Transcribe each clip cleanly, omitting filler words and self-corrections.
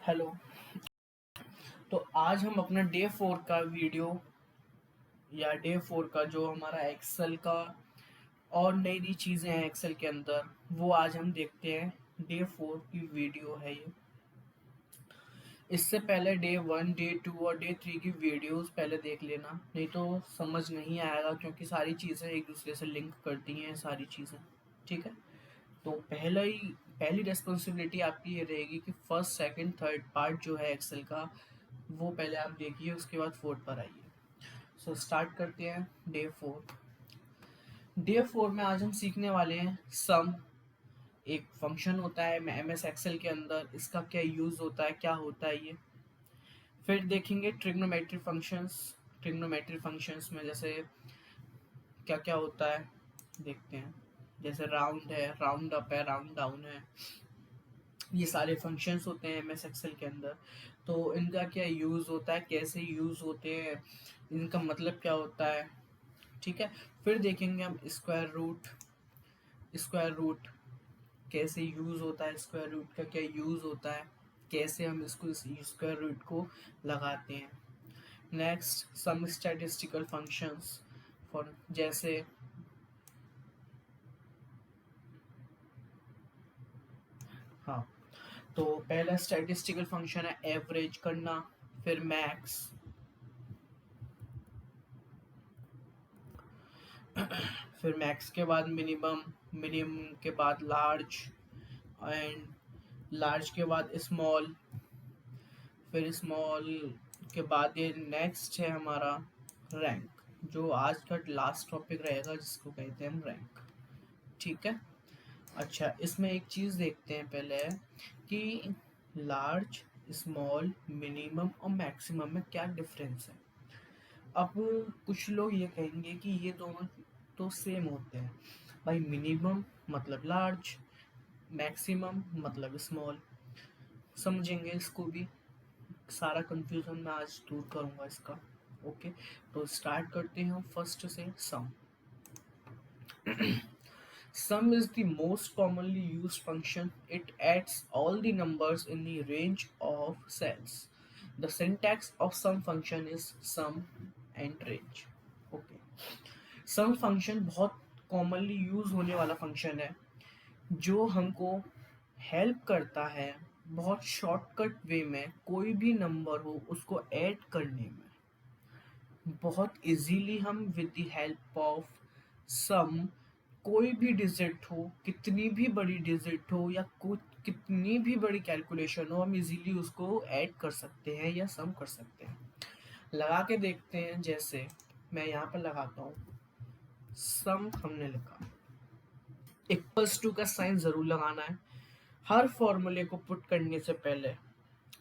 Hello. तो आज हम अपना डे 4 का वीडियो या डे 4 का जो हमारा एक्सेल का और नई नई चीज़ें हैं एक्सेल के अंदर वो आज हम देखते हैं। डे 4 की वीडियो है ये। इससे पहले डे 1 डे 2 और डे 3 की वीडियोस पहले देख लेना, नहीं तो समझ नहीं आएगा क्योंकि सारी चीज़ें एक दूसरे से लिंक करती हैं सारी चीज़ें। ठीक है। तो पहली रिस्पॉन्सिबिलिटी आपकी ये रहेगी कि फर्स्ट सेकंड थर्ड पार्ट जो है एक्सेल का वो पहले आप देखिए, उसके बाद फोर्थ पर आइए। सो स्टार्ट करते हैं डे 4। डे 4 में आज हम सीखने वाले हैं सम। एक फंक्शन होता है एम एस एक्सेल के अंदर, इसका क्या यूज़ होता है, क्या होता है ये। फिर देखेंगे ट्रिग्नोमेट्री फंक्शंस। ट्रिग्नोमेट्री फंक्शंस में जैसे क्या क्या होता है देखते हैं। जैसे राउंड है, राउंड अप है, राउंड डाउन है, ये सारे फंक्शंस होते हैं एमएस एक्सेल के अंदर। तो इनका क्या यूज़ होता है, कैसे यूज़ होते हैं, इनका मतलब क्या होता है। ठीक है। फिर देखेंगे हम स्क्वायर रूट। स्क्वायर रूट कैसे यूज़ होता है, स्क्वायर रूट का क्या यूज़ होता है, कैसे हम इसको स्क्वायर रूट को लगाते हैं। Next sum statistical functions for जैसे हाँ, तो पहला स्टैटिस्टिकल फंक्शन है एवरेज करना, फिर मैक्स, फिर मैक्स के बाद मिनिमम, मिनिमम के बाद लार्ज, एंड लार्ज के बाद स्मॉल, फिर स्मॉल के बाद ये नेक्स्ट है हमारा रैंक, जो आज का लास्ट टॉपिक रहेगा जिसको कहते हैं हम रैंक। ठीक है। अच्छा, इसमें एक चीज़ देखते हैं पहले कि लार्ज, स्मॉल, मिनिमम और मैक्सिमम में क्या डिफरेंस है। अब कुछ लोग ये कहेंगे कि ये दोनों तो सेम होते हैं भाई, मिनिमम मतलब लार्ज, मैक्सिमम मतलब स्मॉल। समझेंगे इसको भी, सारा कंफ्यूजन मैं आज दूर करूंगा इसका। ओके। तो स्टार्ट करते हैं फर्स्ट से सम। Sum is the most commonly used function. It adds all the numbers in the range of cells. The syntax of sum function is sum and range. Okay. Sum function बहुत commonly use होने वाला function है जो हमको help करता है बहुत shortcut way में कोई भी नंबर हो उसको ऐड करने में। बहुत इजीली हम with the help of some कोई भी डिजिट हो, कितनी भी बड़ी डिजिट हो या कुछ कितनी भी बड़ी कैलकुलेशन हो, हम इजीली उसको ऐड कर सकते हैं या सम कर सकते हैं। लगा के देखते हैं। जैसे मैं यहाँ पर लगाता हूँ सम, हमने लिखा, इक्वल्स टू का साइन जरूर लगाना है हर फॉर्मूले को पुट करने से पहले।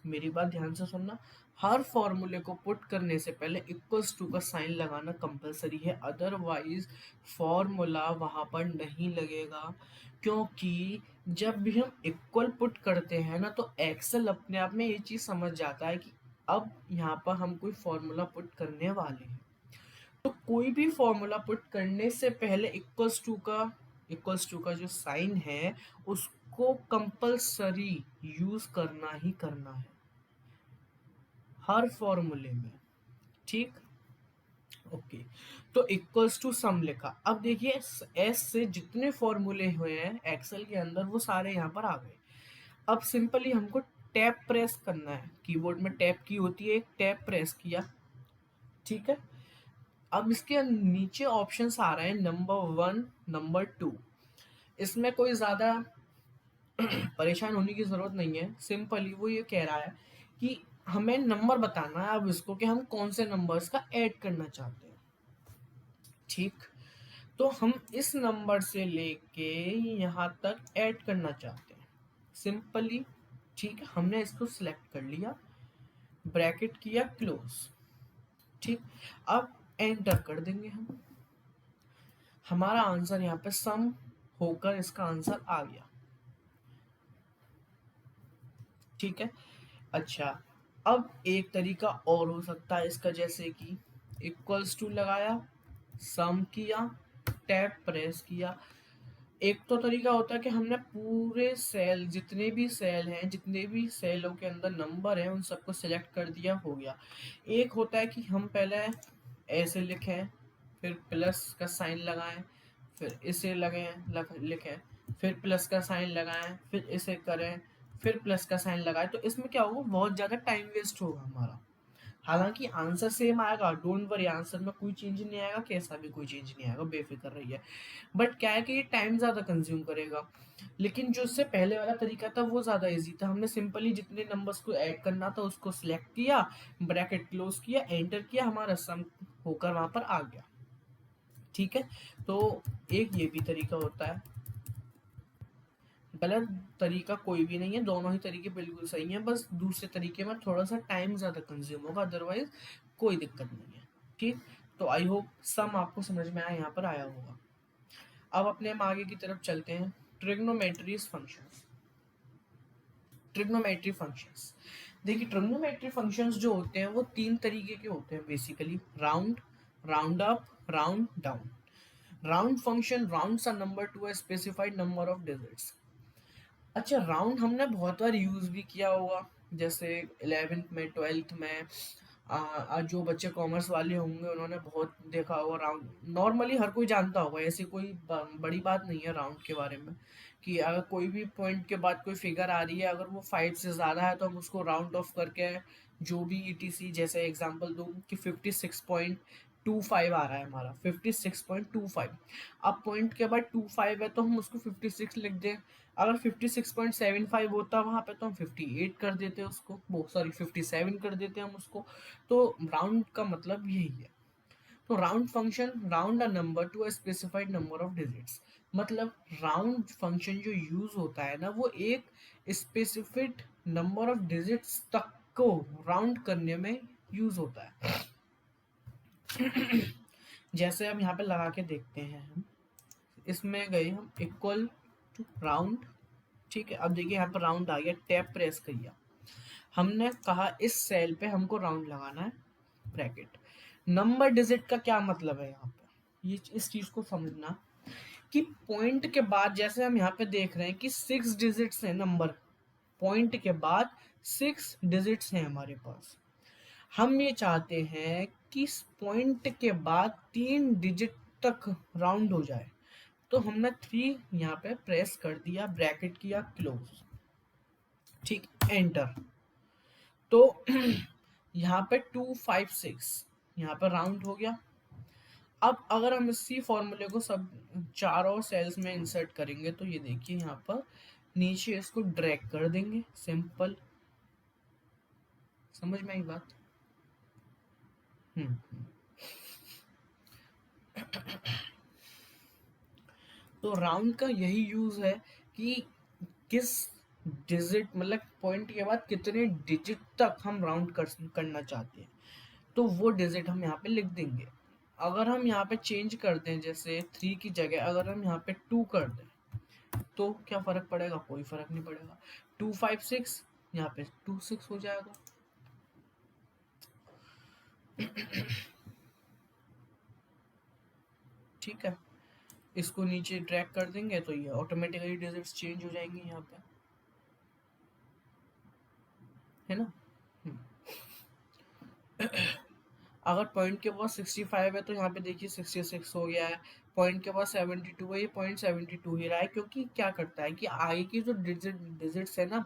मेरी बात ध्यान से सुनना, हर फॉर्मूले को पुट करने से पहले इक्वल्स टू का साइन लगाना कंपलसरी है, अदरवाइज फॉर्मूला वहां पर नहीं लगेगा। क्योंकि जब भी हम इक्वल पुट करते हैं ना, तो एक्सेल अपने आप में ये चीज समझ जाता है कि अब यहाँ पर हम कोई फॉर्मूला पुट करने वाले हैं। तो कोई भी फॉर्मूला पुट करने से पहले इक्वल्स टू का जो साइन है उसको कंपलसरी यूज करना ही करना है हर फॉर्मूले में। ठीक। ओके। तो इक्वल्स टू सम लिखा। अब देखिए एस से जितने फॉर्मूले हुए हैं एक्सेल के अंदर वो सारे यहाँ पर आ गए। अब सिंपली हमको टैब प्रेस करना है, कीबोर्ड में टैब की होती है, एक टैब प्रेस किया। ठीक है। अब इसके नीचे ऑप्शंस आ रहे हैं नंबर 1, नंबर 2। इसमें कोई ज्यादा परेशान होने की जरूरत नहीं है। सिंपली वो ये कह रहा है कि हमें नंबर बताना है अब इसको कि हम कौन से नंबर्स का ऐड करना चाहते हैं। ठीक। तो हम इस नंबर से लेके यहाँ तक ऐड करना चाहते हैं सिंपली। ठीक है, हमने इसको सिलेक्ट कर लिया, ब्रैकेट किया क्लोज। ठीक। अब एंटर कर देंगे हम। हमारा आंसर यहाँ पे सम होकर इसका आंसर आ गया। ठीक है। अच्छा, अब एक तरीका और हो सकता है इसका, जैसे कि इक्वल्स टू लगाया, सम किया, टैब प्रेस किया, एक तो तरीका होता है कि हमने पूरे सेल, जितने भी सेल हैं, जितने भी सेलों के अंदर नंबर हैं, उन सबको सिलेक्ट कर दिया, हो गया। एक होता है कि हम पहले ऐसे लिखें, फिर प्लस का साइन लगाएं, फिर इसे लिखें, फिर प्लस का साइन लगाएं, फिर इसे करें, फिर प्लस का साइन लगाएं। तो इसमें क्या होगा, बहुत ज़्यादा टाइम वेस्ट होगा हमारा। हालांकि आंसर सेम आएगा, डोंट वरी, आंसर में कोई चेंज नहीं आएगा, कैसा भी कोई चेंज नहीं आएगा, बेफिक्र रहिए। बट क्या है कि ये टाइम ज़्यादा कंज्यूम करेगा। लेकिन जो इससे पहले वाला तरीका था वो ज़्यादा इजी था। हमने सिंपली जितने नंबर्स को ऐड करना था उसको सिलेक्ट किया, ब्रैकेट क्लोज किया, एंटर किया, हमारा सम होकर वहां पर आ गया। ठीक है, तो एक ये भी तरीका होता है। गलत तरीका कोई भी नहीं है, दोनों ही तरीके बिल्कुल सही हैं, बस दूसरे तरीके में थोड़ा सा टाइम ज़्यादा कंज्यूम होगा, अदरवाइज कोई दिक्कत नहीं है। ठीक, तो आई होप सम आपको समझ में आया, यहाँ पर आया होगा। अब अपने हम आगे की तरफ चलते हैं। Trigonometry functions. ट्रिग्नोमेट्री फंक्शंस, देखिए ट्रिग्नोमेट्री फंक्शंस जो होते हैं वो तीन तरीके के होते हैं basically: round, round up, round down. Round function rounds a number to a specified number of digits. अच्छा, राउंड हमने बहुत बार यूज भी किया होगा, जैसे 11th में, 12th में। जो बच्चे कॉमर्स वाले होंगे उन्होंने बहुत देखा होगा राउंड। नॉर्मली हर कोई जानता होगा, ऐसी कोई बड़ी बात नहीं है राउंड के बारे में, कि अगर कोई भी पॉइंट के बाद कोई फिगर आ रही है, अगर वो 5 से ज़्यादा है तो हम उसको राउंड ऑफ करके जो भी ईटीसी, जैसे एग्जांपल दूँ कि 56.25 आ रहा है हमारा, 56.25। अब पॉइंट के बाद 25 है तो हम उसको 56 लिख दें। अगर 56.75 होता वहाँ पे तो हम 58 कर देते उसको, वो सॉरी 57 कर देते हम उसको। तो राउंड का मतलब यही है। तो round function round a number to a specified number of digits, मतलब राउंड फंक्शन जो यूज होता है ना, वो एक स्पेसिफिक नंबर ऑफ डिजिट्स तक को राउंड करने में यूज होता है। जैसे अब यहाँ पे लगा के देखते हैं हम, इसमें गए हम इक्वल टू राउंड। ठीक है, अब देखिए यहाँ पर राउंड आ गया, टैब प्रेस किया, हमने कहा इस सेल पे हमको राउंड लगाना है, ब्रैकेट। नंबर डिजिट का क्या मतलब है यहाँ पे, ये इस चीज को समझना कि पॉइंट के बाद, जैसे हम यहाँ पे देख रहे हैं कि 6 डिजिट्स है नंबर, पॉइंट के बाद 6 डिजिट्स हैं हमारे पास। हम ये चाहते हैं कि पॉइंट के बाद 3 डिजिट तक राउंड हो जाए। तो हमने 3 यहाँ पे प्रेस कर दिया, ब्रैकेट किया क्लोज, ठीक, एंटर। तो यहाँ पे 256 यहाँ पे राउंड हो गया। अब अगर हम इसी फॉर्मूले को सब चारों सेल्स में इंसर्ट करेंगे तो ये देखिए यहाँ पर नीचे इसको ड्रैग कर देंगे, सिंपल। समझ में आई बात? हम्म। तो राउंड का यही यूज है कि किस डिजिट, मतलब पॉइंट के बाद कितने डिजिट तक हम करना चाहते हैं, तो वो डिजिट हम यहाँ पे लिख देंगे। अगर हम यहाँ पे चेंज कर दें, जैसे 3 की जगह अगर हम यहाँ पे 2 कर दें, तो क्या फर्क पड़ेगा? कोई फर्क नहीं पड़ेगा। 256 यहाँ पे 26 हो जाएगा। ठीक है, इसको नीचे ड्रैग कर देंगे तो ये ऑटोमेटिकली डिजिट्स चेंज हो जाएंगे यहाँ पे, है ना। हम्म। अगर पॉइंट के पास 65 है तो यहाँ पे देखिए 66 हो गया है। पॉइंट के पास 72 है, ये पॉइंट 72 ही रहा है, क्योंकि क्या करता है कि आगे की जो डिजिट्स है ना,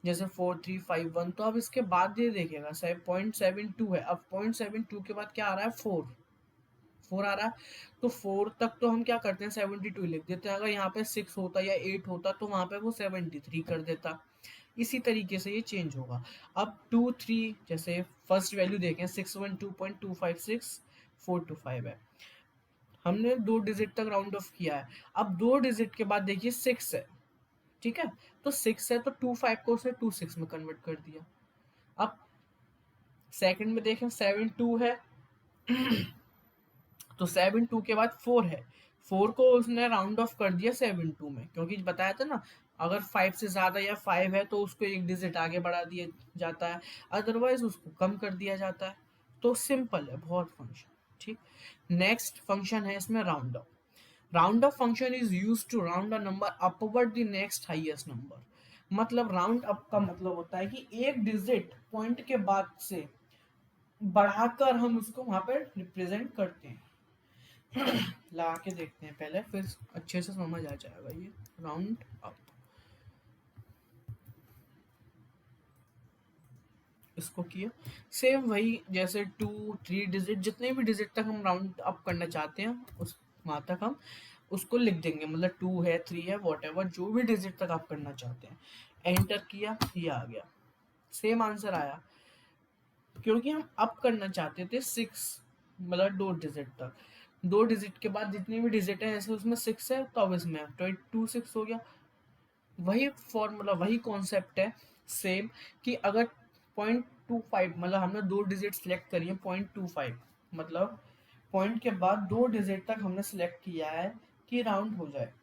जैसे 4351, तो अब इसके बाद ये देखेगा 0.72 है, अब 0.72 के बाद क्या आ रहा है? 4 आ रहा है। तो 4 तक तो हम क्या करते हैं, 72 लिख देते हैं। अगर यहाँ पे 6 होता या 8 होता तो वहां पे वो 73 कर देता। इसी तरीके से ये चेंज होगा। अब 2 3, जैसे फर्स्ट वैल्यू देखें 612.256 425 है, हमने 2 डिजिट तक राउंड ऑफ किया है। अब 2 डिजिट के बाद देखिए 6 है, ठीक है, तो 6 है तो 25 को उसने 26 में कन्वर्ट कर दिया। अब सेकंड में देखें 72 है, तो 72 के बाद 4 है, 4 को उसने राउंड ऑफ कर दिया 72 में, क्योंकि बताया था ना, अगर 5 से ज्यादा या 5 है तो उसको एक डिजिट आगे बढ़ा दिया जाता है, अदरवाइज उसको कम कर दिया जाता है। तो सिंपल है बहुत फंक्शन। ठीक, नेक्स्ट फंक्शन है इसमें round up. Round up function is use to round a number upward the next highest number. मतलब राउंड अप का मतलब होता है कि एक डिजिट पॉइंट के बाद से बढ़ाकर हम उसको वहां पर रिप्रेजेंट करते हैं। लगा के देखते हैं पहले, फिर अच्छे से समझ आ जाएगा ये। राउंड अप, इसको किया सेम वही जैसे 2 3 डिजिट, जितने भी डिजिट तक हम राउंड अप करना चाहते हैं उस वहां तक हम उसको लिख देंगे। मतलब 2 है 3 है वॉट एवर, जो भी डिजिट तक आप करना चाहते हैं। एंटर किया, ये आ गया, सेम आंसर आया, क्योंकि हम अप करना चाहते थे 6, मतलब 2 डिजिट तक। 2 डिजिट के बाद जितनी भी डिजिट है, जैसे उसमें 6 है तो अब इसमें 2 6 हो गया। वही फॉर्मूला, वही कॉन्सेप्ट है सेम, कि अगर 0.25, मतलब हमने 2 डिजिट सिलेक्ट करी है 0.25, मतलब पॉइंट के बाद 2 डिजिट तक हमने सिलेक्ट किया है कि राउंड हो जाए,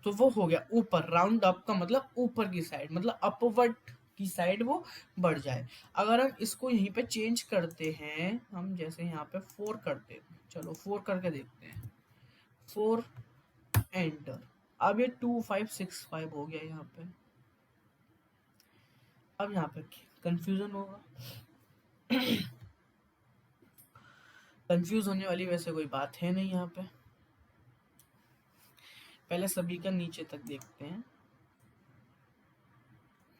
तो वो हो गया ऊपर। राउंड अप का मतलब ऊपर की साइड, मतलब अपवर्ड की साइड वो बढ़ जाए। अगर हम इसको यहीं पे चेंज करते हैं, हम जैसे यहाँ पे 4 करते हैं, चलो 4 करके देखते हैं। 4, एंटर। अब ये 2565 हो गया यहाँ पे। अब यहाँ पे कंफ्यूजन होगा। कंफ्यूज होने वाली वैसे कोई बात है नहीं यहाँ पे। पहले सभी का नीचे तक देखते हैं।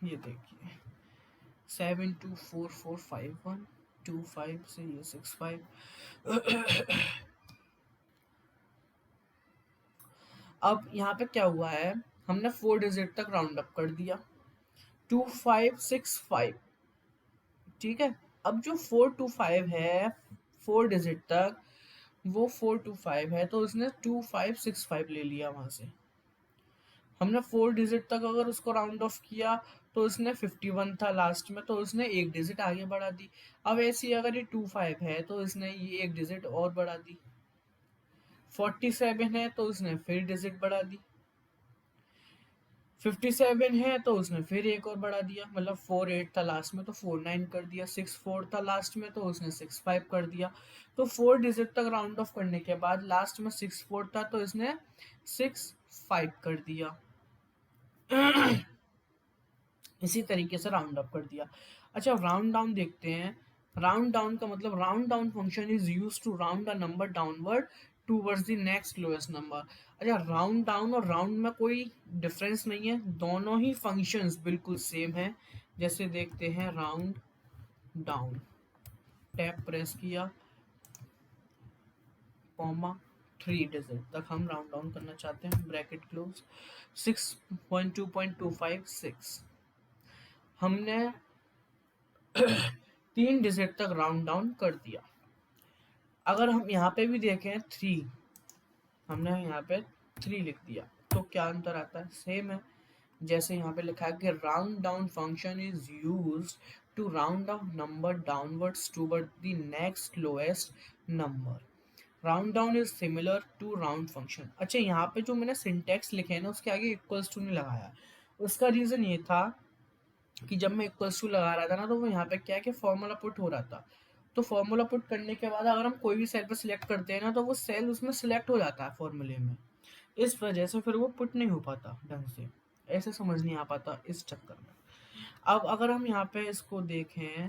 ये देखिए 724451, 25 से ये 65। अब यहाँ पे क्या हुआ है, हमने 4 डिजिट तक राउंड अप कर दिया, 2565, ठीक है। अब जो 425 है, 4 डिजिट तक, वो 425 है, तो उसने 2565 ले लिया वहां से। हमने 4 डिजिट तक अगर उसको राउंड ऑफ किया, तो उसने 51 था लास्ट में, तो उसने एक डिजिट आगे बढ़ा दी। अब ऐसे ही अगर ये 25 है, तो इसने ये एक डिजिट और बढ़ा दी। 47 है, तो उसने फिर डिजिट बढ़ा दी। 57 है, तो उसने फिर एक और बढ़ा दिया, मतलब 48 था लास्ट में तो 49 कर दिया। 64 था लास्ट में, तो उसने 65 कर दिया। तो 4 डिजिट तक राउंड ऑफ करने के बाद लास्ट में 64 था, तो इसने 65 कर दिया। इसी तरीके से राउंड अप कर दिया। अच्छा, राउंड डाउन देखते हैं। राउंड डाउन का मतलब, round down function is use to round a number downward towards the next lowest number. अच्छा, राउंड डाउन और राउंड में कोई डिफरेंस नहीं है, दोनों ही फंक्शंस बिल्कुल सेम है। जैसे देखते हैं, राउंड डाउन, टैब प्रेस किया, कॉमा, 3 डिजिट तक हम राउंड डाउन करना चाहते हैं, ब्रैकेट क्लोज। 6.2.256 हमने 3 डिजिट तक राउंड डाउन कर दिया। अगर हम यहाँ पे भी देखें 3, हमने यहाँ पे 3 लिख दिया, तो क्या अंतर आता है, सेम है। जैसे यहाँ पे लिखा है कि round down function is use to round a number downwards toward the next lowest number. Round down is similar to round function. अच्छा, यहाँ पे जो मैंने सिंटेक्स लिखे हैं ना, उसके आगे इक्वल्स टू नहीं लगाया। उसका रीजन ये था कि जब मैं इक्वल्स टू लगा रहा था ना, तो वो यहाँ पे क्या है कि फॉर्मूला पुट हो रहा था। तो फॉर्मूला पुट करने के बाद अगर हम कोई भी सेल पर सिलेक्ट करते हैं ना, तो वो सेल उसमें सिलेक्ट हो जाता है फॉर्मूले में। इस वजह से फिर वो पुट नहीं हो पाता ढंग से, ऐसे समझ नहीं आ पाता इस चक्कर में। अब अगर हम यहाँ पे इसको देखें,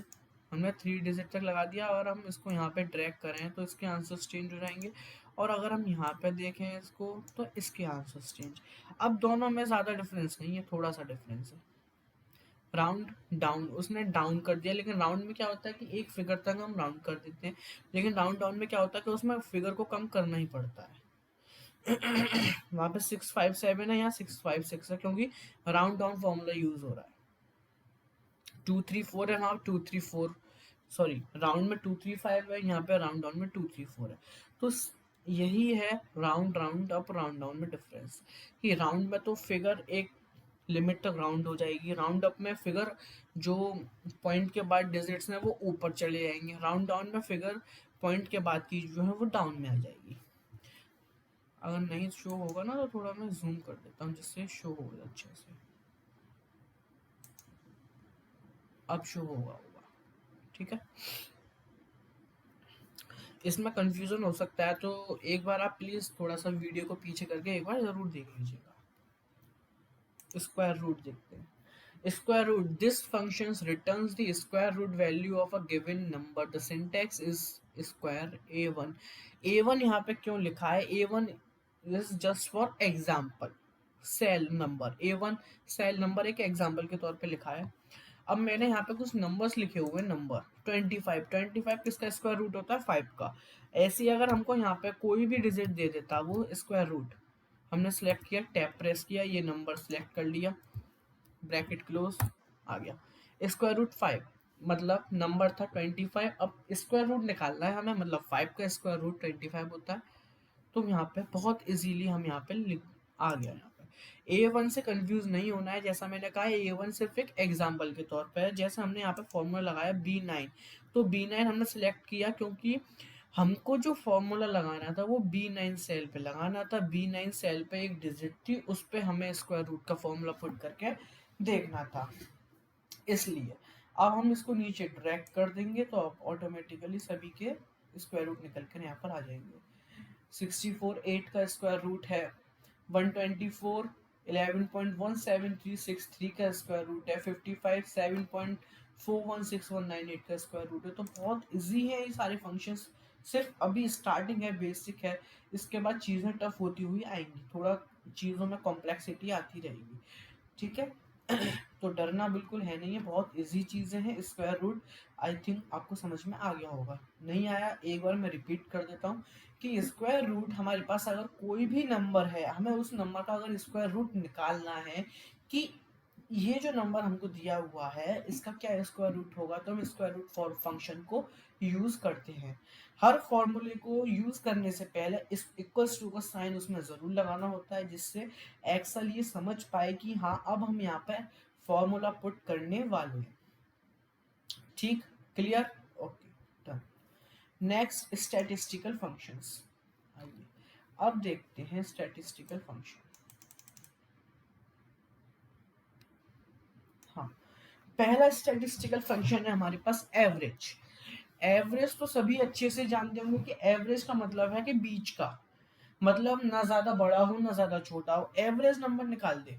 हमने 3 डिजिट तक लगा दिया, और हम इसको यहाँ पे ड्रैग करें तो इसके आंसर्स चेंज हो जाएंगे। और अगर हम यहाँ पे देखें इसको, तो इसके आंसर्स चेंज। अब दोनों में ज़्यादा डिफरेंस नहीं है, थोड़ा सा डिफरेंस है। राउंड डाउन, उसने डाउन कर दिया, लेकिन राउंड में क्या होता है कि एक फिगर तक हम राउंड कर देते हैं, लेकिन राउंड डाउन में क्या होता है कि उसमें फिगर को कम करना ही पड़ता है। वहां पे 657 है, यहाँ 656 है, क्योंकि राउंड डाउन फॉर्मूला यूज हो रहा है। 234 है, वहां 234, सॉरी, राउंड में 235 है, यहाँ पे राउंड डाउन में 234 है। तो यही है round round up round down में डिफरेंस, कि राउंड में तो फिगर एक लिमिट तक राउंड हो जाएगी, राउंड अप में फिगर जो पॉइंट के बाद डिजिट्स हैं वो ऊपर चले जाएंगे, राउंड डाउन में फिगर पॉइंट के बाद की जो है वो डाउन में आ जाएगी। अगर नहीं शो होगा ना, तो थोड़ा मैं जूम कर देता हूँ जिससे शो होगा अच्छे से। अब शो होगा, ठीक है। इसमें कंफ्यूजन हो सकता है, तो एक बार आप प्लीज थोड़ा सा वीडियो को पीछे करके एक बार जरूर देख लीजिएगा। स्क्वायर रूट देखते हैं। Square root. This functions returns the square root value of a given number. The syntax is square a1. a1 यहाँ पे क्यों लिखा है? a1 is just for example. Cell number a1 cell number एक example के तौर पे लिखा है। अब मैंने यहाँ पे कुछ नंबर्स लिखे हुए हैं। नंबर 25 किसका स्क्वायर रूट होता है? 5 का। ऐसे ही अगर हमको यहाँ पे कोई भी डिजिट दे देता वो स्क्वायर रूट, हमने सेलेक्ट किया, टैब प्रेस किया, ये नंबर सेलेक्ट कर लिया, ब्रैकेट क्लोज, आ गया स्क्वायर रूट 5। मतलब नंबर था 25, अब स्क्वायर रूट निकालना है हमें, मतलब 5 का स्क्वायर रूट 25 होता है। तो यहाँ पे बहुत इजीली हम यहाँ पे लिख आ गया। यहाँ पे A1 से कंफ्यूज नहीं होना है। जैसा मैंने कहा A1 सिर्फ एक एग्जाम्पल के तौर पे है। जैसे हमने यहाँ पे फॉर्मूला लगाया B9, तो B9 हमने सिलेक्ट किया क्योंकि हमको जो फॉर्मूला लगाना था वो B9 सेल पे लगाना था। B9 सेल पे एक डिजिट थी, उस पे हमें स्क्वायर रूट का फॉर्मूला पुट करके देखना था, इसलिए अब हम इसको नीचे ड्रैग कर देंगे तो अब ऑटोमेटिकली सभी के स्क्वायर रूट निकल कर यहाँ पर आ जाएंगे। 64 8 का स्क्वायर रूट है, 124 11.17363 का स्क्वायर रूट है, 55 7.416198 का स्क्वायर रूट है। तो बहुत इजी है ये सारे फंक्शंस, सिर्फ अभी स्टार्टिंग है, बेसिक है। इसके बाद चीज़ें टफ होती हुई आएंगी, थोड़ा चीज़ों में कॉम्प्लेक्सिटी आती रहेगी, ठीक है। तो डरना बिल्कुल है नहीं है, बहुत इजी चीज़ें हैं। स्क्वायर रूट आई थिंक आपको समझ में आ गया होगा, नहीं आया एक बार मैं रिपीट कर देता हूँ कि स्क्वायर रूट हमारे पास अगर कोई भी नंबर है, हमें उस नंबर का अगर स्क्वायर रूट निकालना है कि ये जो नंबर हमको दिया हुआ है इसका क्या स्क्वायर रूट होगा, तो हम स्क्वायर रूट फॉर फंक्शन को यूज करते हैं। हर फॉर्मूले को यूज करने से पहले इस इक्वल्स टू का साइन उसमें जरूर लगाना होता है, जिससे एक्सेल ये समझ पाए कि हाँ अब हम यहाँ पे फॉर्मूला पुट करने वाले हैं। ठीक, clear, okay, done. Next statistical functions. आइए अब देखते हैं स्टैटिस्टिकल फंक्शन। हाँ, पहला स्टैटिस्टिकल फंक्शन है हमारे पास एवरेज। एवरेज तो सभी अच्छे से जानते होंगे कि एवरेज का मतलब है कि बीच का, मतलब ना ज्यादा बड़ा हो ना ज्यादा छोटा हो, एवरेज नंबर निकाल दे।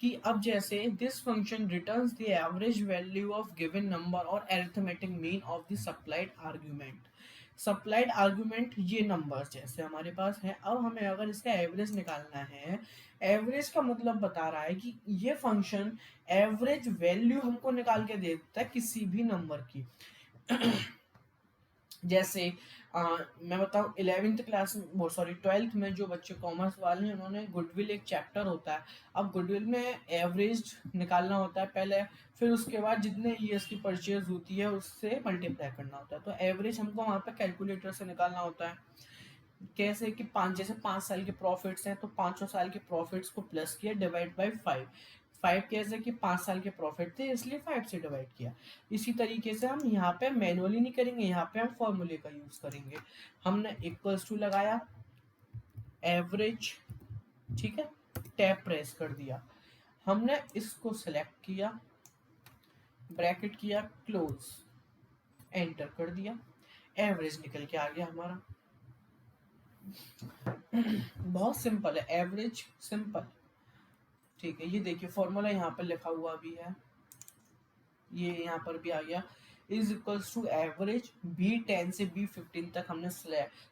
कि अब जैसे this function returns the average value of given number और arithmetic mean of the supplied argument. Supplied argument ये नंबर जैसे हमारे पास है, अब हमें अगर इसका एवरेज निकालना है, एवरेज का मतलब बता रहा है कि ये फंक्शन एवरेज वैल्यू हमको निकाल के दे देता है किसी भी नंबर की। जैसे मैं बताऊं 11th क्लास में, वो सॉरी 12th में जो बच्चे कॉमर्स वाले हैं उन्होंने गुडविल एक चैप्टर होता है। अब गुडविल में एवरेज निकालना होता है पहले, फिर उसके बाद जितने ईयर्स की परचेज होती है उससे मल्टीप्लाई करना होता है। तो एवरेज हमको वहाँ पे कैलकुलेटर से निकालना होता है। कैसे कि पाँच, जैसे 5 साल के प्रॉफिट्स हैं तो 500 साल के प्रॉफिट्स को प्लस किया डिवाइड बाई 5। 5 कैसे कि 5 साल के प्रॉफिट थे इसलिए 5 से डिवाइड किया। इसी तरीके से हम यहाँ पे मैनुअली नहीं करेंगे, यहाँ पे हम फॉर्मूले का यूज करेंगे। हमने इक्वल्स टू लगाया एवरेज, ठीक है, टैब प्रेस कर दिया, हमने इसको सेलेक्ट किया, ब्रैकेट किया, क्लोज, एंटर कर दिया, एवरेज निकल के आ गया हमारा। बहुत सिंपल है एवरेज, सिंपल, ठीक है। ये देखिए फॉर्मूला यहाँ पर लिखा हुआ भी है, ये यहाँ पर भी आ गया, is equals to average B10 से B15 तक हमने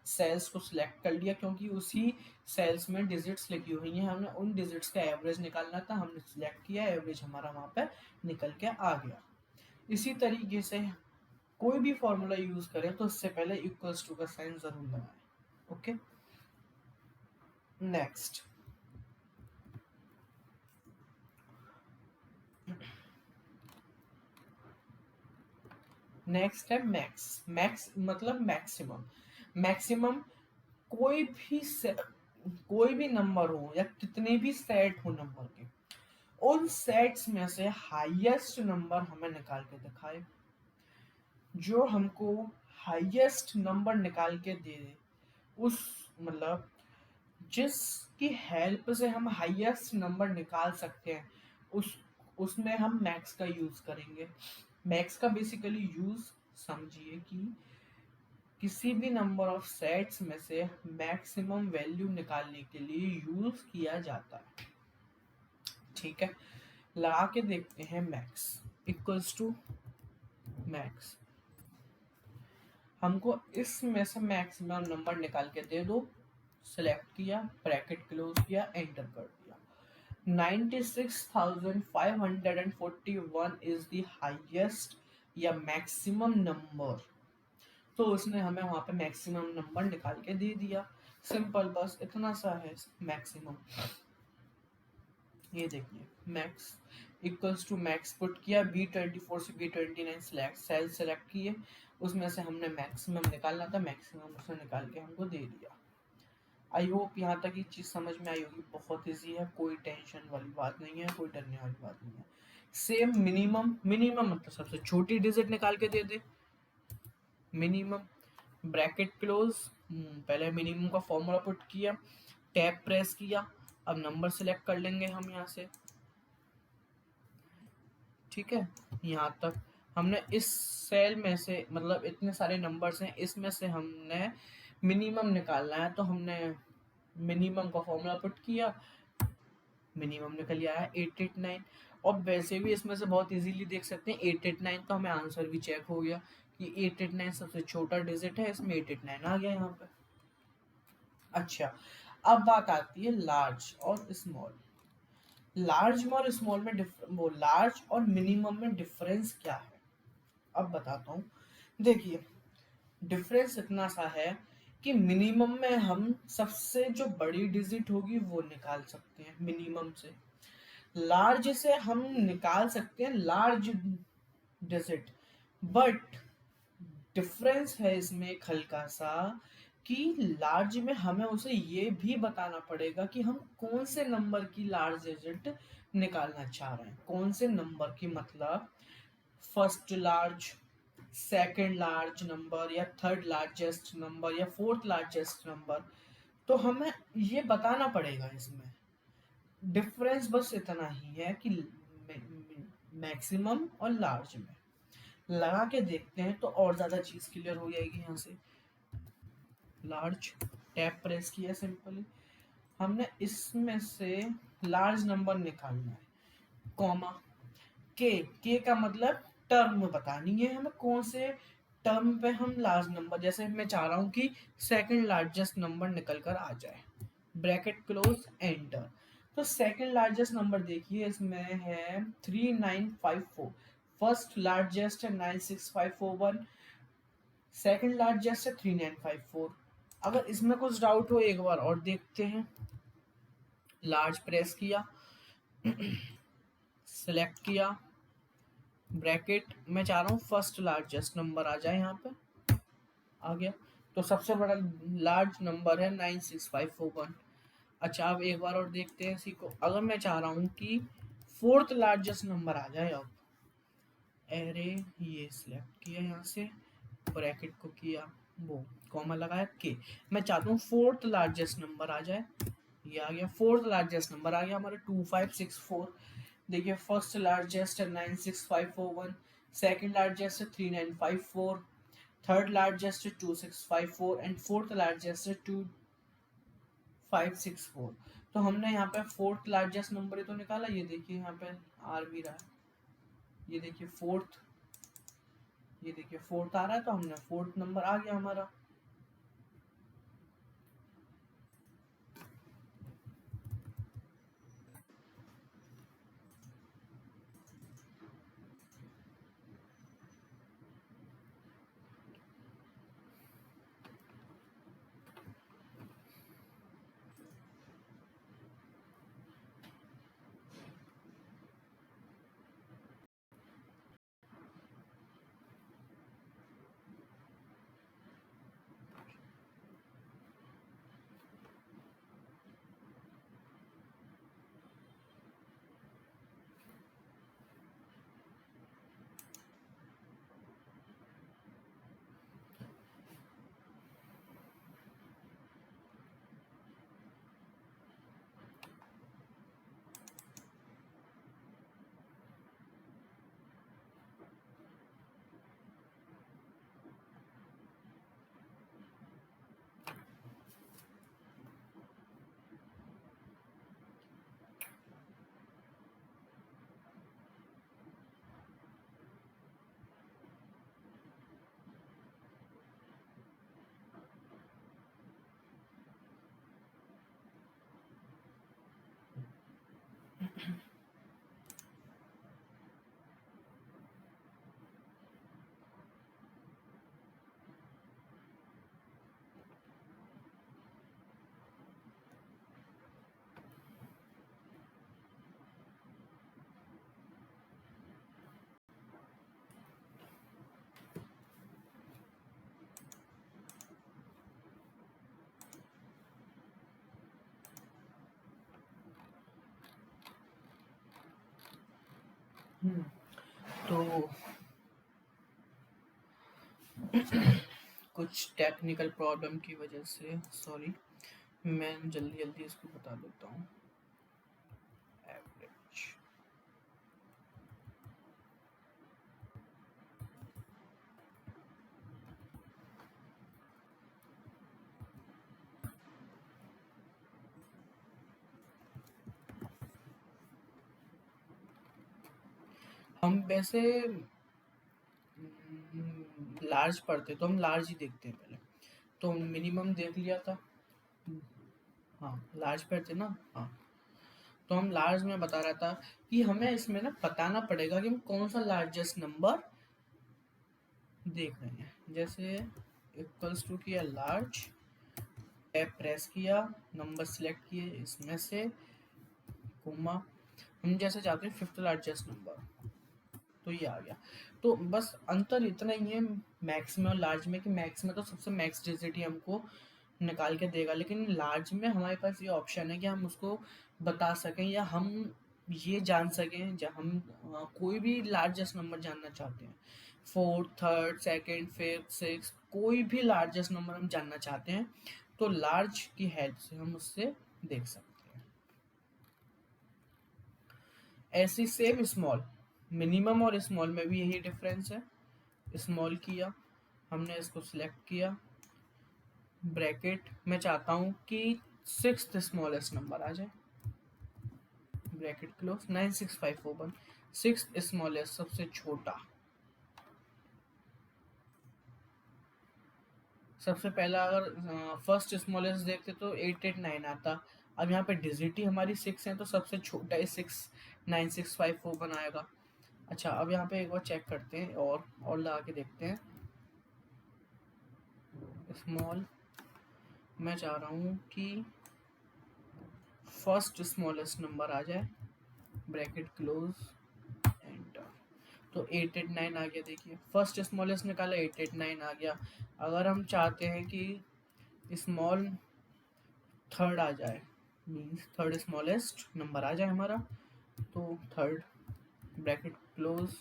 सेल्स को सिलेक्ट कर लिया क्योंकि उसी सेल्स में डिजिट्स लिखी हुई हैं, हमने उन डिजिट्स का एवरेज निकालना था, हमने सिलेक्ट किया, एवरेज हमारा वहाँ पे निकल के आ गया। इसी तरीके से कोई भी फॉर्मूला यूज करें तो उससे पहले इक्वल्स टू का साइन जरूर लगाएं। ओके, नेक्स्ट नेक्स्ट है मैक्स। मैक्स मतलब मैक्सिमम। मैक्सिमम कोई भी कोई भी नंबर हो या कितने भी सेट हो नंबर के, उन सेट्स में से हाईएस्ट नंबर हमें निकाल के दिखाए। जो हमको हाईएस्ट नंबर निकाल के दे दे, उस मतलब जिसकी हेल्प से हम हाईएस्ट नंबर निकाल सकते हैं, उस उसमें हम मैक्स का यूज करेंगे। मैक्स का बेसिकली यूज समझिए कि किसी भी नंबर ऑफ सेट्स में से मैक्सिमम वैल्यू निकालने के लिए यूज किया जाता है। ठीक है, लगा के देखते हैं। मैक्स इक्वल्स टू मैक्स, हमको इसमें से मैक्सिमम नंबर निकाल के दे दो। सिलेक्ट किया, ब्रैकेट क्लोज किया, एंटर कर दिया। 96,541 इज द हाईएस्ट या मैक्सिमम नंबर, तो उसने हमें वहां पे मैक्सिमम नंबर निकाल के दे दिया। सिंपल, बस इतना सा है मैक्सिमम। ये देखिए, max equals to max put किया, B24 से B29 सेल सेलेक्ट किए, उसमें से हमने मैक्सिमम निकालना था, मैक्सिमम उसने निकाल के हमको दे दिया। आई होप यहाँ तक ये चीज़ समझ में आई होगी। बहुत ईजी है, कोई टेंशन वाली बात नहीं है, कोई डरने वाली बात नहीं है। सेम मिनिमम, मिनिमम मतलब सबसे छोटी डिजिट निकाल के दे दे। मिनिमम ब्रैकेट क्लोज, पहले मिनिमम का फॉर्मूला पुट किया, टैब प्रेस किया, अब नंबर सेलेक्ट कर लेंगे हम यहाँ से। ठीक है, यहाँ तक हमने इस सेल में से, मतलब इतने सारे नंबर्स हैं, इसमें से हमने मिनिमम निकालना है, तो हमने मिनिमम का फॉर्मूला पुट किया, मिनिमम निकल आया 889। और वैसे भी इसमें से बहुत इजीली देख सकते हैं 889, तो हमें आंसर भी चेक हो गया कि 889 सबसे छोटा डिजिट है, इसमें 889 आ गया यहाँ पे। अच्छा, अब बात आती है लार्ज और स्मॉल। लार्ज और स्मॉल में वो लार्ज और मिनिमम में डिफरेंस क्या है, अब बताता हूँ। देखिए, डिफरेंस इतना सा है कि मिनिमम में हम सबसे जो बड़ी डिजिट होगी वो निकाल सकते हैं मिनिमम से, लार्ज से हम निकाल सकते हैं लार्ज डिजिट, बट डिफरेंस है इसमें एक हल्का सा कि लार्ज में हमें उसे ये भी बताना पड़ेगा कि हम कौन से नंबर की लार्ज डिजिट निकालना चाह रहे हैं, कौन से नंबर की, मतलब first large, second large number, या थर्ड लार्जेस्ट नंबर, या फोर्थ लार्जेस्ट नंबर, तो हमें ये बताना पड़ेगा। इसमें डिफरेंस बस इतना ही है कि मैक्सिमम और लार्ज में। लगा के देखते हैं तो और ज्यादा चीज क्लियर हो जाएगी। यहाँ से लार्ज, टैब प्रेस किया सिंपली, हमने इसमें से लार्ज नंबर निकालना है, कॉमा के का मतलब टर्म बतानी है हमें, कौन से टर्म पे हम लार्ज नंबर, जैसे मैं चाह रहा हूँ कि सेकंड लार्जेस्ट नंबर निकल कर आ जाए, ब्रैकेट क्लोज, एंटर। तो सेकंड लार्जेस्ट नंबर देखिए इसमें है 3954, फर्स्ट लार्जेस्ट है 96541, सेकंड लार्जेस्ट है 3954। अगर इसमें कुछ डाउट हो एक बार और देखते हैं। लार्ज प्रेस किया, सिलेक्ट किया, ब्रैकेट, मैं चाह रहा हूँ फर्स्ट लार्जेस्ट नंबर आ जाए, यहाँ पे आ गया। तो सबसे बड़ा लार्ज नंबर है 96541। अच्छा, अब एक बार और देखते हैं इसी को। अगर मैं चाह रहा हूँ कि फोर्थ लार्जेस्ट नंबर आ जाए, अब एरे ये सिलेक्ट किया, यहाँ से ब्रैकेट को किया, वो कॉमा लगाया, के, मैं चाहता हूँ फोर्थ लार्जेस्ट नंबर आ जाए, ये आ गया, फोर्थ लार्जेस्ट नंबर आ गया हमारा 2564। देखिए, फर्स्ट लार्जेस्ट है 96541, सेकंड लार्जेस्ट है 3954, थर्ड लार्जेस्ट है 2654, एंड फोर्थ लार्जेस्ट है 2564। तो हमने यहाँ पे फोर्थ लार्जेस्ट नंबर ही तो निकाला, ये देखिए यहाँ पे आर भी रहा है, ये देखिए फोर्थ, ये देखिए फोर्थ आ रहा है, तो हमने फोर्थ नंबर आ गया हमारा। तो कुछ टेक्निकल प्रॉब्लम की वजह से, सॉरी, मैं जल्दी जल्दी इसको बता देता हूँ। एवरेज, हम वैसे लार्ज पढ़ते तो हम लार्ज ही देखते हैं पहले, तो मिनिमम देख लिया था। हाँ, लार्ज पढ़ते ना। हाँ, तो हम लार्ज में बता रहा था कि हमें इसमें ना बताना पड़ेगा कि हम कौन सा लार्जेस्ट नंबर देख रहे हैं। जैसे इक्वल्स टू किया लार्ज, टैब प्रेस किया, नंबर सिलेक्ट किए इसमें से, कोमा, हम जैसे चाहते हैं फिफ्थ लार्जेस्ट नंबर, तो ये आ गया। तो बस अंतर इतना ही है मैक्स में और लार्ज में कि मैक्स में तो सबसे मैक्स डिजिट ही हमको निकाल के देगा, लेकिन लार्ज में हमारे पास ये ऑप्शन है कि हम उसको बता सकें या हम ये जान सकें जब हम कोई भी लार्जेस्ट नंबर जानना चाहते हैं, fourth, third, second, fifth, six, कोई भी लार्जेस्ट नंबर हम जानना चाहते हैं तो लार्ज की हेल्प से हम उससे देख सकते हैं। ऐसी सेम स्मॉल, मिनिमम और स्मॉल में भी यही डिफरेंस है। स्मॉल किया, हमने इसको सिलेक्ट किया, ब्रैकेट में चाहता हूँ कि सिक्स्थ स्मॉलेस्ट नंबर आ जाए, ब्रैकेट क्लोज, 96541, सिक्स्थ स्मॉलेस्ट सबसे छोटा। सबसे पहला अगर फर्स्ट स्मॉलेस्ट देखते तो 889 आता। अब यहाँ पे डिजिट ही हमारी सिक्स है तो सबसे छोटा ही 69654 आएगा। अच्छा, अब यहाँ पे एक बार चेक करते हैं और लगा के देखते हैं। स्मॉल, मैं चाह रहा हूँ कि फर्स्ट स्मॉलेस्ट नंबर आ जाए, ब्रैकेट क्लोज, एंटर। तो 889 आ गया। देखिए फर्स्ट स्मॉलेस्ट निकाला, 889 आ गया। अगर हम चाहते हैं कि स्मॉल थर्ड आ जाए, मीन्स थर्ड स्मॉलेस्ट नंबर आ जाए हमारा, तो third, bracket close,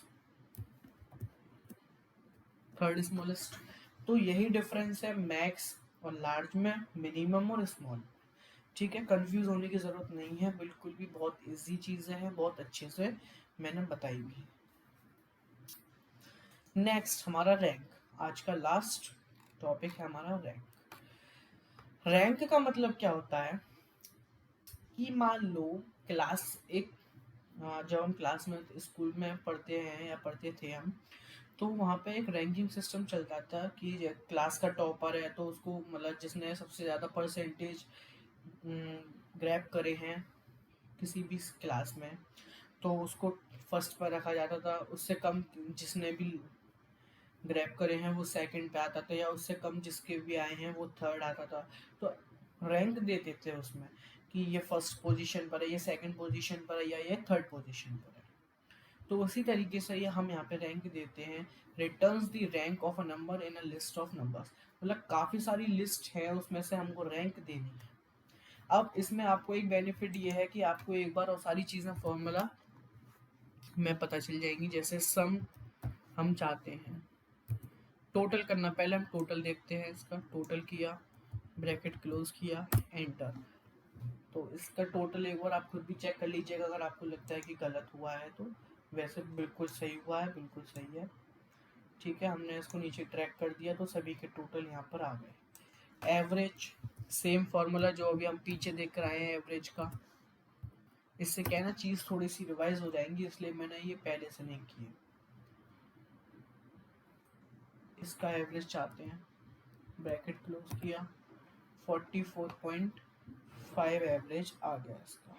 third smallest. तो यही डिफरेंस है मैक्स और लार्ज में, मिनिमम और स्मॉल। ठीक है, कंफ्यूज होने की ज़रूरत नहीं है बिल्कुल भी, बहुत इजी चीज़ें हैं, बहुत अच्छे से मैंने बताई भी। नेक्स्ट हमारा रैंक, आज का लास्ट टॉपिक है हमारा रैंक। रैंक का मतलब क्या होता है कि मान लो क्लास एक, जब हम क्लास में स्कूल में पढ़ते हैं या पढ़ते थे हम, तो वहाँ पे एक रैंकिंग सिस्टम चलता था कि क्लास का टॉपर है तो उसको, मतलब जिसने सबसे ज़्यादा परसेंटेज ग्रैब करे हैं किसी भी क्लास में, तो उसको फर्स्ट पर रखा जाता था। उससे कम जिसने भी ग्रैब करे हैं वो सेकंड पे आता था, या उससे कम जिसके भी आए हैं वो थर्ड आता था। तो रैंक देते थे उसमें कि ये फर्स्ट पोजीशन पर है, ये सेकंड पोजीशन पर है, या ये थर्ड पोजीशन पर है। तो उसी तरीके से ये हम यहाँ पे रैंक देते हैं, returns the rank of a number in a list of numbers. मतलब काफ़ी सारी लिस्ट है, उसमें से हमको रैंक देनी है। अब इसमें आपको एक बेनिफिट ये है कि आपको एक बार और सारी चीज़ें फॉर्मूला में पता चल जाएंगी। जैसे सम हम चाहते हैं टोटल करना, पहले हम टोटल देखते हैं, इसका टोटल किया, ब्रैकेट क्लोज किया, एंटर। तो इसका टोटल एक बार आप खुद भी चेक कर लीजिएगा, अगर आपको लगता है कि गलत हुआ है तो। वैसे बिल्कुल सही हुआ है, बिल्कुल सही है। ठीक है, हमने इसको नीचे ट्रैक कर दिया तो सभी के टोटल यहाँ पर आ गए। एवरेज, सेम फार्मूला जो अभी हम पीछे देख रहे हैं एवरेज का। इससे क्या है ना, चीज़ थोड़ी सी रिवाइज हो जाएंगी, इसलिए मैंने ये पहले से नहीं किए। इसका एवरेज चाहते हैं, ब्रैकेट क्लोज किया, 44.5 एवरेज आ गया इसका।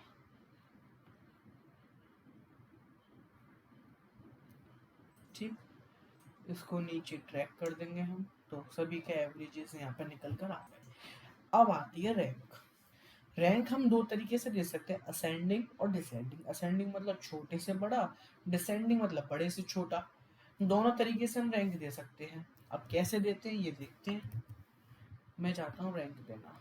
ठीक, इसको नीचे ट्रैक कर देंगे हम, तो सभी के एवरेजेस यहाँ पे निकल कर आ गए। अब आती है रैंक। रैंक हम दो तरीके से दे सकते हैं, असेंडिंग और डिसेंडिंग। असेंडिंग मतलब छोटे से बड़ा, डिसेंडिंग मतलब बड़े से छोटा। दोनों तरीके से हम रैंक दे सकते हैं। अब कैसे देते हैं ये देखते हैं। मैं चाहता हूँ रैंक देना।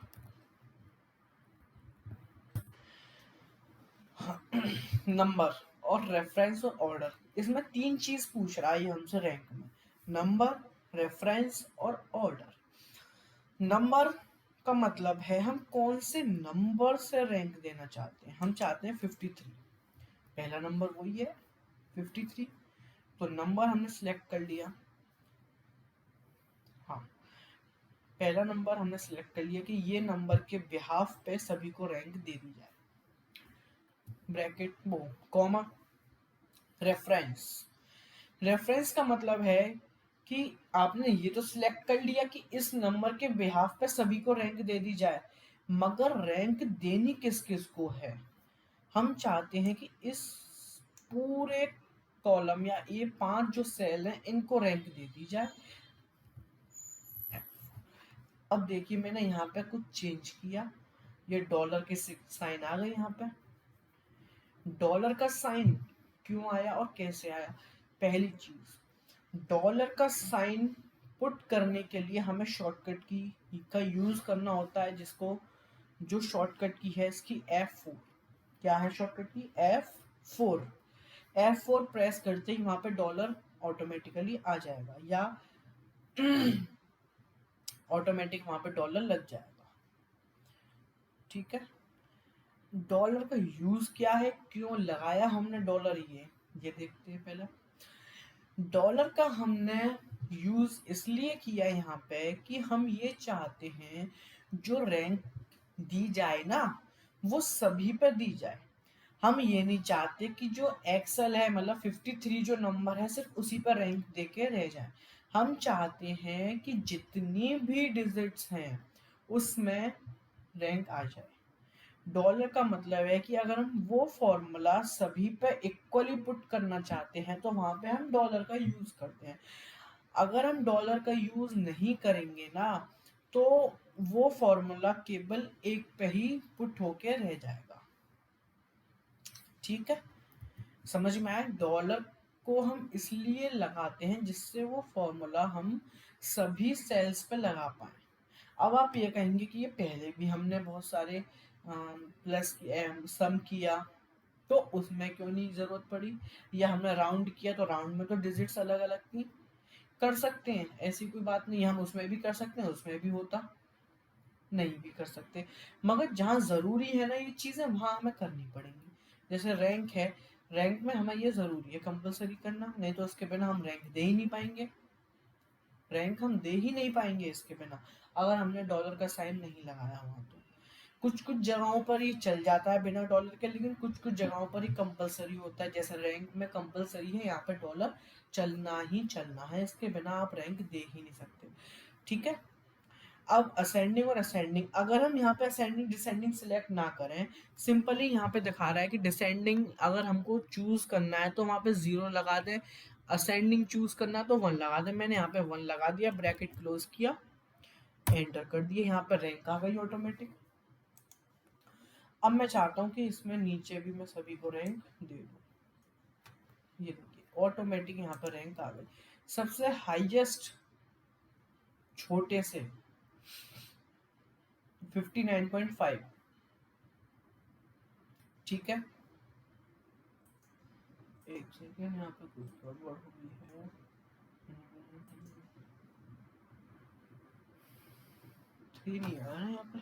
नंबर और रेफरेंस और ऑर्डर, इसमें तीन चीज पूछ रहा है ये हमसे रैंक में, नंबर, रेफरेंस और ऑर्डर। नंबर का मतलब है हम कौन से नंबर से रैंक देना चाहते हैं। हम चाहते हैं 53, पहला नंबर वही है 53, तो नंबर हमने सिलेक्ट कर लिया। हाँ, पहला नंबर हमने सिलेक्ट कर लिया कि ये नंबर के बिहाफ पे सभी को रैंक दे दी जाए, ब्रैकेट वो कॉमा। रेफरेंस, रेफरेंस का मतलब है कि आपने ये तो सिलेक्ट कर लिया कि इस नंबर के बिहाफ पे सभी को रैंक दे दी जाए, मगर रैंक देनी किस किस को है। हम चाहते हैं कि इस पूरे कॉलम या ये 5 जो सेल हैं इनको रैंक दे दी जाए। अब देखिए मैंने यहाँ पे कुछ चेंज किया, ये डॉलर के साइन आ गए यहाँ पे। डॉलर का साइन क्यों आया और कैसे आया। पहली चीज, डॉलर का साइन पुट करने के लिए हमें शॉर्टकट की का यूज करना होता है, जिसको जो शॉर्टकट की है इसकी F4। क्या है शॉर्टकट की F4। F4 प्रेस करते ही वहां पे डॉलर ऑटोमेटिकली आ जाएगा, या ऑटोमेटिक वहां पे डॉलर लग जाएगा। ठीक है, डॉलर का यूज क्या है, क्यों लगाया हमने डॉलर, ये देखते हैं पहले। डॉलर का हमने यूज इसलिए किया यहाँ पे कि हम ये चाहते हैं जो रैंक दी जाए ना वो सभी पे दी जाए। हम ये नहीं चाहते कि जो एक्सेल है मतलब 53 जो नंबर है सिर्फ उसी पर रैंक देके रह जाए। हम चाहते हैं कि जितनी भी डिजिट्स हैं उसमें रैंक आ जाए। डॉलर का मतलब है कि अगर हम वो फॉर्मूला सभी पे इक्वली पुट करना चाहते हैं तो वहां पे हम डॉलर का यूज करते हैं। अगर हम डॉलर का यूज नहीं करेंगे ना तो वो फॉर्मूला केवल एक पे ही पुट होके रह जाएगा। ठीक है, समझ में आया। डॉलर को हम इसलिए लगाते हैं जिससे वो फॉर्मूला हम सभी सेल्स पे लगा पाए। अब आप ये कहेंगे कि ये पहले भी हमने बहुत सारे प्लस सम किया तो उसमें क्यों नहीं जरूरत पड़ी, या हमने राउंड किया तो राउंड में तो डिजिट्स अलग अलग थी। कर सकते हैं, ऐसी कोई बात नहीं, हम उसमें भी कर सकते हैं, उसमें भी होता, नहीं भी कर सकते। मगर जहाँ जरूरी है ना ये चीजें वहां हमें करनी पड़ेंगी। जैसे रैंक है, रैंक में हमें ये जरूरी है कंपलसरी करना, नहीं तो उसके बिना हम रैंक दे ही नहीं पाएंगे। रैंक हम दे ही नहीं पाएंगे इसके बिना, अगर हमने डॉलर का साइन नहीं लगाया हुआ तो। कुछ कुछ जगहों पर ये चल जाता है बिना डॉलर के, लेकिन कुछ कुछ जगहों पर ही कंपलसरी होता है। जैसे रैंक में कंपलसरी है, यहाँ पे डॉलर चलना ही चलना है, इसके बिना आप रैंक दे ही नहीं सकते। ठीक है, अब असेंडिंग और असेंडिंग, अगर हम यहाँ पे असेंडिंग डिसेंडिंग सिलेक्ट ना करें, सिंपली यहाँ पे दिखा रहा है कि डिसेंडिंग अगर हमको चूज करना है तो वहाँ पे 0 लगा दें, असेंडिंग चूज करना है तो 1 लगा दें। मैंने यहाँ पे 1 लगा दिया, ब्रैकेट क्लोज किया, एंटर कर दिए, यहाँ पे रैंक आ गई ऑटोमेटिक। अब मैं चाहता हूँ कि इसमें नीचे भी मैं सभी को रैंक दे दूँ, ये देखिए ऑटोमेटिक यहाँ पर रैंक आ गई। सबसे हाईएस्ट छोटे से 59.5। ठीक है, एक सेकेंड, यहाँ पे कुछ गड़बड़ हो गई है। 3 नहीं आया ना यहाँ पे।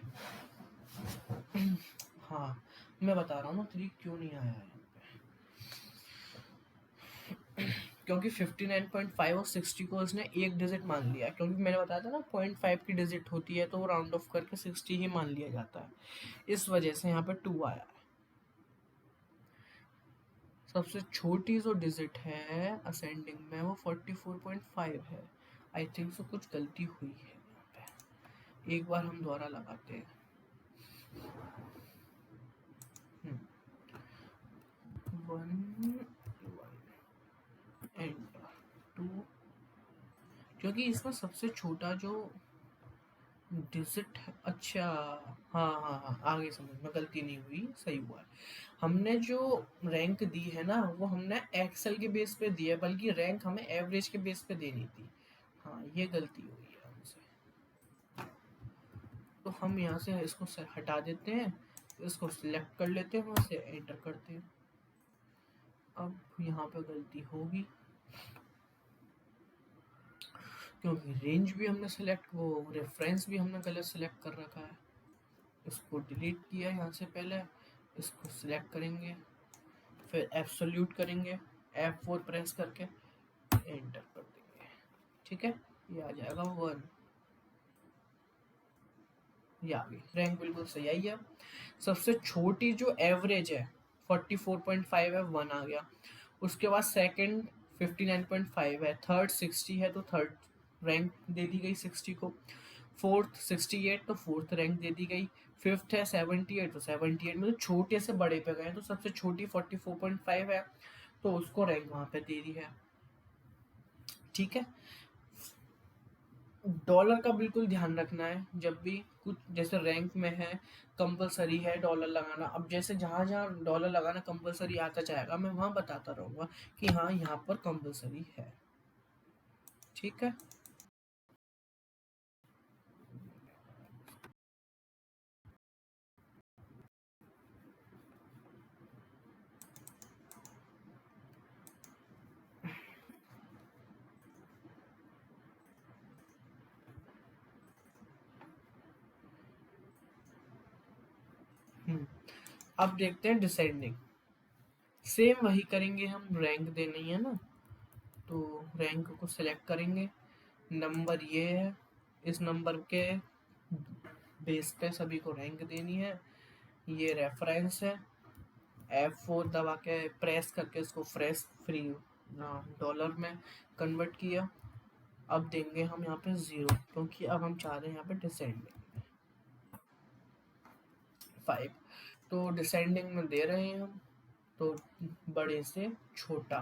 हाँ, मैं बता रहा हूँ ना 3 क्यों नहीं आया है, क्योंकि 59.5 और 60 को इसने एक डिजिट मान लिया, क्योंकि मैंने बताया था ना 0.5 की डिजिट होती है तो वो राउंड ऑफ करके 60 ही मान लिया जाता है, इस वजह से यहाँ पे 2 आया है। सबसे छोटी जो डिजिट है असेंडिंग में वो 44.5 है। आई थिंक सो कुछ गलती हुई है यहाँ पे, एक बार हम दोबारा लगाते हैं। 1 एंड 2, क्योंकि इसमें सबसे छोटा जो डिजिट है, अच्छा हाँ हाँ हाँ आगे समझ में, गलती नहीं हुई, सही हुआ है। हमने जो रैंक दी है ना वो हमने एक्सेल के बेस पे दी है, बल्कि रैंक हमें एवरेज के बेस पे देनी थी। हाँ, ये गलती हुई है हमसे, तो हम यहाँ से इसको हटा देते हैं, इसको सिलेक्ट कर लेते हैं, वहाँ से एंटर करते हैं। अब यहाँ पे गलती होगी क्योंकि रेंज भी हमने सेलेक्ट, वो रेफरेंस भी हमने गलत सेलेक्ट कर रखा है। इसको डिलीट किया यहाँ से पहले, इसको सिलेक्ट करेंगे, फिर एब्सोल्यूट करेंगे, F4 प्रेस करके एंटर कर देंगे। ठीक है, ये आ जाएगा 1। ये आ गई, रैंक बिल्कुल सही आई है। सबसे छोटी जो एवरेज है 44.5 है, 1 आ गया। उसके बाद सेकंड 59.5 है, थर्ड 60 है तो थर्ड रैंक दे दी गई 60 को। फोर्थ 68 तो फोर्थ रैंक दे दी गई। फिफ्थ है 78 तो 78 में तो छोटे से बड़े पे गए, तो सबसे छोटी 44.5 है तो उसको रैंक वहां पे दे दी है। ठीक है, डॉलर का बिल्कुल ध्यान रखना है, जब भी कुछ जैसे रैंक में है कंपलसरी है डॉलर लगाना। अब जैसे जहाँ जहाँ डॉलर लगाना कंपलसरी आता जाएगा मैं वहाँ बताता रहूँगा कि हाँ यहाँ पर कंपलसरी है। ठीक है, अब देखते हैं डिसेंडिंग। सेम वही करेंगे, हम रैंक देनी है ना, तो रैंक को सिलेक्ट करेंगे। नंबर ये है, इस नंबर के बेस पे सभी को रैंक देनी है। ये रेफरेंस है, F4 दबा के प्रेस करके इसको फ्रेश फ्री डॉलर में कन्वर्ट किया। अब देंगे हम यहाँ पे 0 क्योंकि अब हम चाह रहे हैं यहाँ पे डिसेंडिंग 5, तो डिसेंडिंग में दे रहे हैं हम, तो बड़े से छोटा।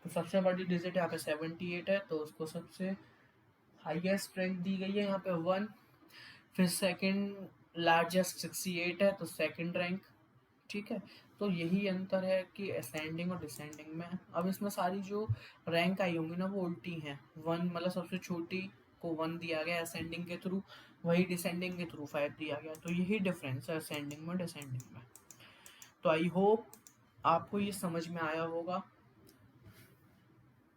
तो सबसे बड़ी डिजिट यहाँ पे 78 है तो उसको सबसे हाईएस्ट रैंक दी गई है यहाँ पे 1। फिर सेकंड लार्जेस्ट 68 है तो सेकंड रैंक। ठीक है, तो यही अंतर है कि असेंडिंग और डिसेंडिंग में। अब इसमें सारी जो रैंक आई होंगी ना वो उल्टी हैं। 1 मतलब सबसे छोटी को 1 दिया गया असेंडिंग के थ्रू, वही डिसेंडिंग के थ्रू 5 दिया गया। तो यही डिफरेंस है असेंडिंग में डिसेंडिंग में। तो आई होप आपको ये समझ में आया होगा।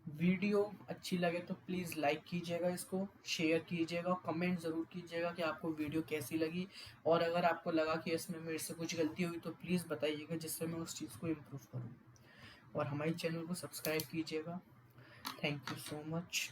वीडियो अच्छी लगे तो प्लीज़ लाइक कीजिएगा, इसको शेयर कीजिएगा, कमेंट ज़रूर कीजिएगा कि आपको वीडियो कैसी लगी। और अगर आपको लगा कि इसमें मेरे से कुछ गलती हुई तो प्लीज़ बताइएगा, जिससे मैं उस चीज़ को इम्प्रूव करूँ। और हमारे चैनल को सब्सक्राइब कीजिएगा। Thank you so much.